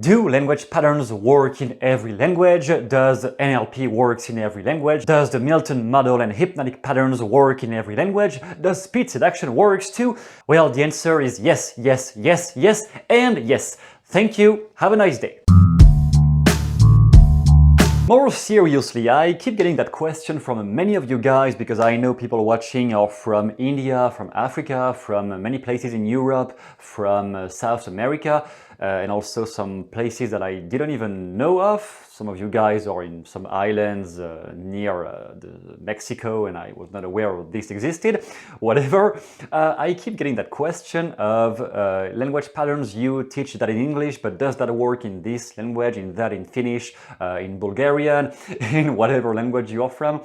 Do language patterns work in every language? Does NLP work in every language? Does the Milton model and hypnotic patterns work in every language? Does speed seduction work too? Well, the answer is yes, yes, yes, yes, and yes. Thank you. Have a nice day. More seriously, I keep getting that question from many of you guys because I know people watching are from India, from Africa, from many places in Europe, from South America, and also some places that I didn't even know of. Some of you guys are in some islands near Mexico, and I was not aware this existed. Whatever. I keep getting that question of language patterns. You teach that in English, but does that work in this language, in that, in Finnish, in Bulgarian, in whatever language you are from?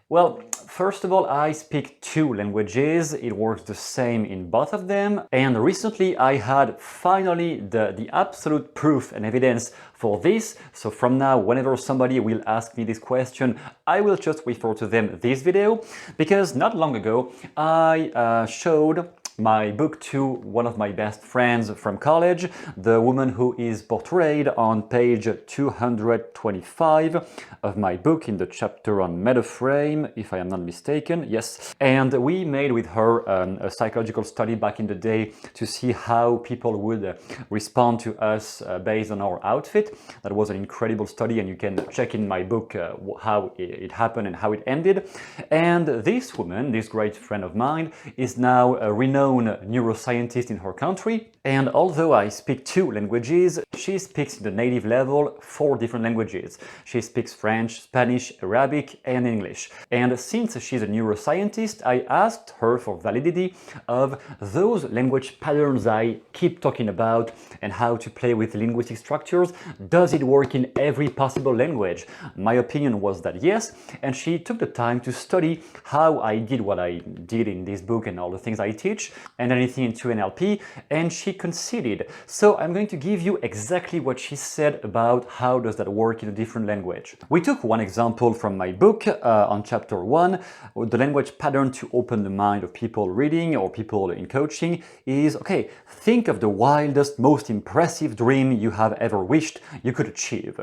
Well, first of all, I speak 2 languages. It works the same in both of them. And recently I had finally the absolute proof and evidence for this. So from now, whenever somebody will ask me this question, I will just refer to them this video. Because not long ago, I showed my book to one of my best friends from college, the woman who is portrayed on page 225 of my book in the chapter on metaframe, if I am not mistaken, yes. And we made with her a psychological study back in the day to see how people would respond to us based on our outfit. That was an incredible study, and you can check in my book how it happened and how it ended. And this woman, this great friend of mine, is now a renowned neuroscientist in her country, and although I speak 2 languages, she speaks the native level 4 different languages. She speaks French, Spanish, Arabic, and English. And since she's a neuroscientist, I asked her for validity of those language patterns I keep talking about and how to play with linguistic structures. Does it work in every possible language? My opinion was that yes, and she took the time to study how I did what I did in this book and all the things I teach, and anything into NLP, and she conceded. So I'm going to give you exactly what she said about how does that work in a different language. We took one example from my book on chapter 1. The language pattern to open the mind of people reading or people in coaching is, okay, think of the wildest, most impressive dream you have ever wished you could achieve.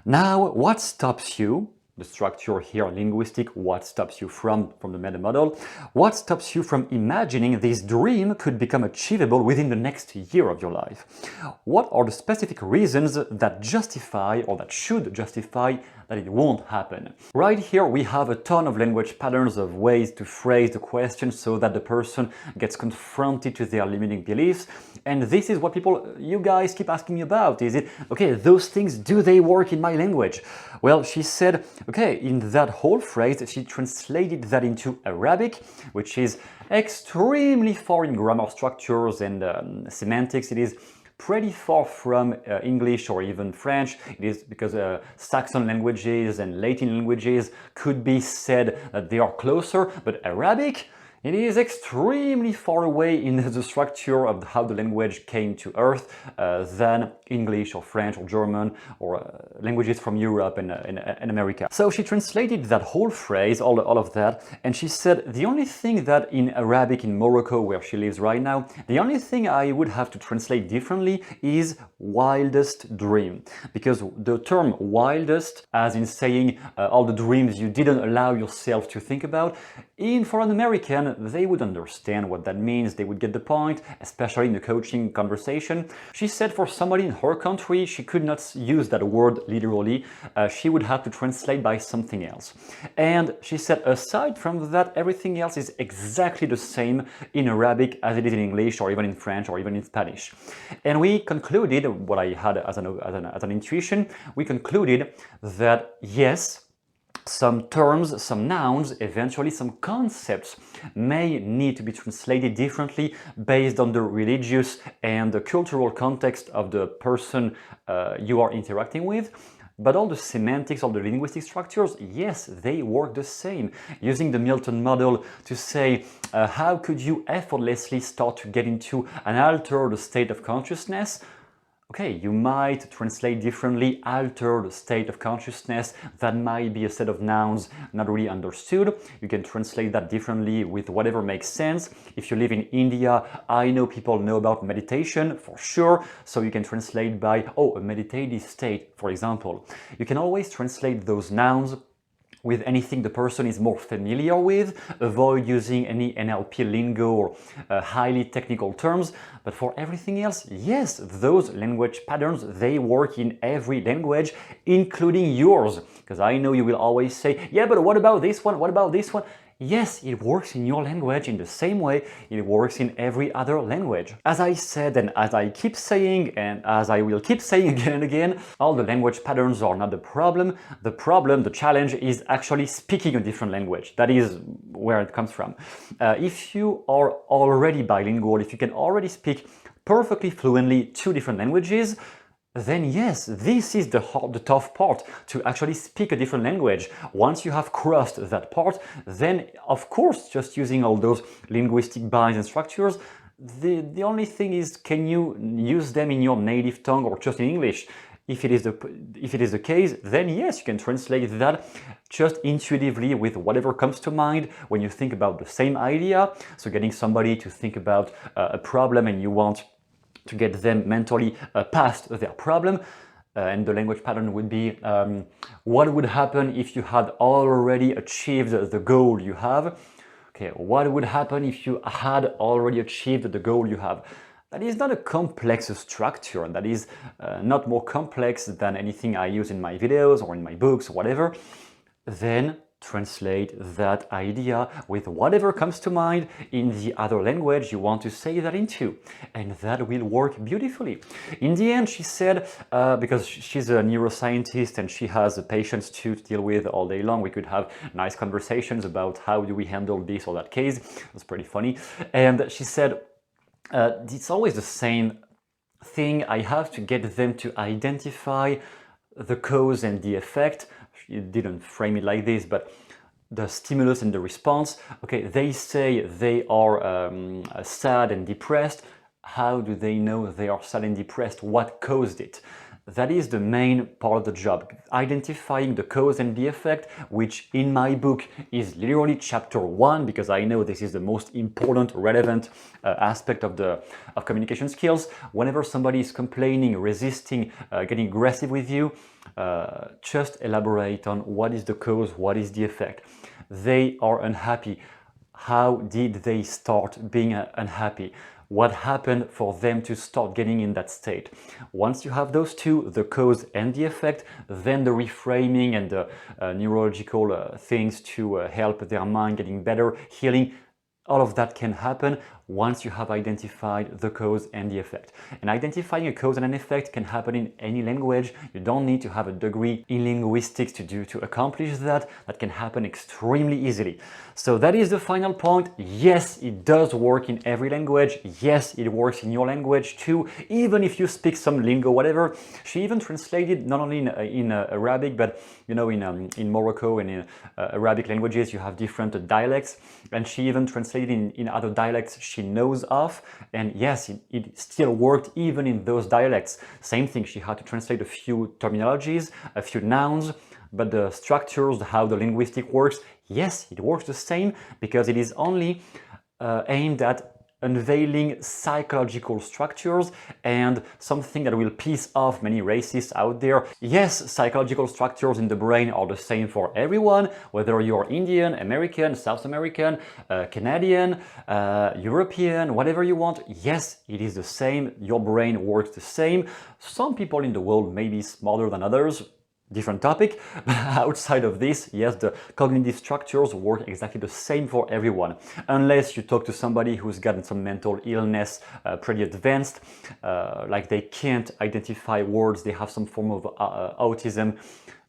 Now, what stops you? The structure here, linguistic, what stops you from the meta model? What stops you from imagining this dream could become achievable within the next year of your life? What are the specific reasons that justify or that should justify that it won't happen? Right here we have a ton of language patterns of ways to phrase the question so that the person gets confronted to their limiting beliefs. And this is what you guys keep asking me about. Is it, okay, those things, do they work in my language? Well, she said, okay, in that whole phrase, she translated that into Arabic, which is extremely foreign grammar structures and semantics. It is pretty far from English or even French. It is because Saxon languages and Latin languages could be said that they are closer, but Arabic, it is extremely far away in the structure of how the language came to Earth than English or French or German or languages from Europe and America. So she translated that whole phrase, all of that, and she said the only thing that in Arabic in Morocco, where she lives right now, the only thing I would have to translate differently is wildest dream. Because the term wildest, as in saying all the dreams you didn't allow yourself to think about, for an American, they would understand what that means, they would get the point, especially in the coaching conversation. She said for somebody in her country, she could not use that word literally, she would have to translate by something else. And she said aside from that, everything else is exactly the same in Arabic as it is in English or even in French or even in Spanish. And we concluded, what I had as an intuition, we concluded that yes, some terms, some nouns, eventually some concepts may need to be translated differently based on the religious and the cultural context of the person you are interacting with. But all the semantics, all the linguistic structures, yes, they work the same. Using the Milton model to say, how could you effortlessly start to get into an altered state of consciousness? Okay, you might translate differently altered state of consciousness. That might be a set of nouns not really understood. You can translate that differently with whatever makes sense. If you live in India, I know people know about meditation for sure, so you can translate by, oh, a meditative state, for example. You can always translate those nouns with anything the person is more familiar with. Avoid using any NLP lingo or highly technical terms. But for everything else, yes, those language patterns, they work in every language, including yours. Because I know you will always say, yeah, but what about this one? What about this one? Yes, it works in your language in the same way it works in every other language. As I said, and as I keep saying, and as I will keep saying again and again, all the language patterns are not the problem. The problem, the challenge is actually speaking a different language. That is where it comes from. If you are already bilingual, if you can already speak perfectly fluently two different languages, then yes, this is the tough part, to actually speak a different language. Once you have crossed that part, then of course, just using all those linguistic binds and structures, the only thing is, can you use them in your native tongue or just in English? If it is the case, then yes, you can translate that just intuitively with whatever comes to mind when you think about the same idea. So getting somebody to think about a problem and you want to get them mentally past their problem. And the language pattern would be, what would happen if you had already achieved the goal you have? Okay, what would happen if you had already achieved the goal you have? That is not a complex structure. That is not more complex than anything I use in my videos or in my books or whatever. Then translate that idea with whatever comes to mind in the other language you want to say that into, and that will work beautifully. In the end, she said, because she's a neuroscientist and she has patients to deal with all day long, we could have nice conversations about how do we handle this or that case. It was pretty funny. And she said, it's always the same thing. I have to get them to identify the cause and the effect. You didn't frame it like this, but the stimulus and the response. Okay, they say they are sad and depressed. How do they know they are sad and depressed? What caused it? That is the main part of the job, identifying the cause and the effect, which in my book is literally chapter 1, because I know this is the most important, relevant aspect of communication skills. Whenever somebody is complaining, resisting, getting aggressive with you, just elaborate on what is the cause, what is the effect. They are unhappy. How did they start being unhappy? What happened for them to start getting in that state? Once you have those two, the cause and the effect, then the reframing and the neurological things to help their mind getting better, healing, all of that can happen once you have identified the cause and the effect. And identifying a cause and an effect can happen in any language. You don't need to have a degree in linguistics to accomplish that. That can happen extremely easily. So that is the final point. Yes, it does work in every language. Yes, it works in your language too, even if you speak some lingo, whatever. She even translated not only in Arabic, but you know, in Morocco and in Arabic languages, you have different dialects. And she even translated in other dialects she knows of, and yes, it still worked even in those dialects. Same thing, she had to translate a few terminologies, a few nouns, but the structures, how the linguistic works, yes, it works the same, because it is only aimed at unveiling psychological structures and something that will piss off many racists out there. Yes, psychological structures in the brain are the same for everyone, whether you're Indian, American, South American, Canadian, European, whatever you want. Yes, it is the same. Your brain works the same. Some people in the world may be smarter than others. Different topic. Outside of this, yes, the cognitive structures work exactly the same for everyone, unless you talk to somebody who's gotten some mental illness pretty advanced, like they can't identify words, they have some form of autism,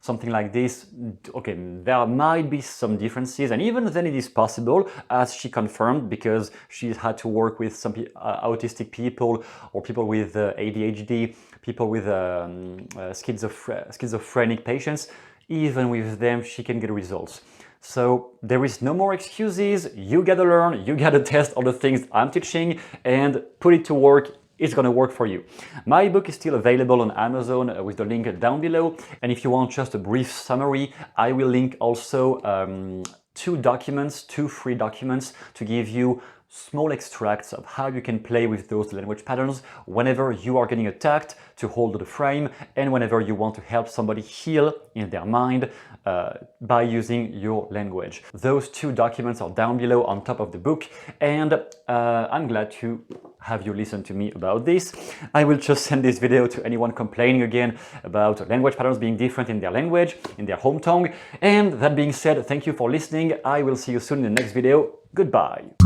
something like this. Okay, there might be some differences, and even then it is possible, as she confirmed, because she had to work with some autistic people or people with ADHD, people with schizophrenic patients. Even with them, she can get results. So there is no more excuses. You gotta learn, you gotta test all the things I'm teaching and put it to work it's going to work for you. My book is still available on Amazon with the link down below. And if you want just a brief summary, I will link also two free documents to give you small extracts of how you can play with those language patterns whenever you are getting attacked to hold the frame and whenever you want to help somebody heal in their mind by using your language. Those two documents are down below on top of the book, and I'm glad to have you listen to me about this. I will just send this video to anyone complaining again about language patterns being different in their language, in their home tongue. And that being said, thank you for listening. I will see you soon in the next video. Goodbye.